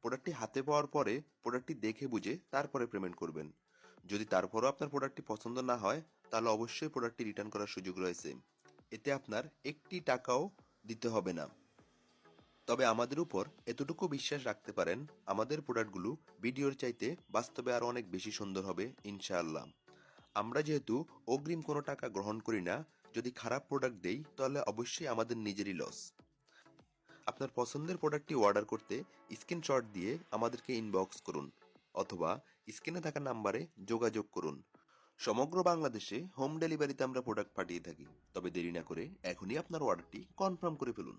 প্রোডাক্টটি হাতে পাওয়ার পরে প্রোডাক্টটি দেখে বুঝে তারপরে পেমেন্ট করবেন। যদি তারপরও আপনার প্রোডাক্টটি পছন্দ না হয়, তাহলে অবশ্যই প্রোডাক্টটি রিটার্ন করার সুযোগ রয়েছে। এতে আপনার একটি টাকাও দিতে হবে না। তবে আমাদের উপর এতটুকু বিশ্বাস রাখতে পারেন, আমাদের প্রোডাক্টগুলো ভিডিওর চাইতে বাস্তবে আরো অনেক বেশি সুন্দর হবে ইনশাআল্লাহ। আমরা যেহেতু অগ্রিম কোনো টাকা গ্রহণ করি না, যদি খারাপ প্রোডাক্ট দেই তাহলে অবশ্যই আমাদের নিজেরই লস। আপনার পছন্দের প্রোডাক্টটি অর্ডার করতে স্ক্রিনশট দিয়ে আমাদেরকে ইনবক্স করুন অথবা স্ক্রিনে থাকা নাম্বারে যোগাযোগ করুন। সমগ্র বাংলাদেশে হোম ডেলিভারিতে আমরা প্রোডাক্ট পাঠিয়ে থাকি। তবে দেরি না করে এখনই আপনার অর্ডারটি কনফার্ম করে ফেলুন।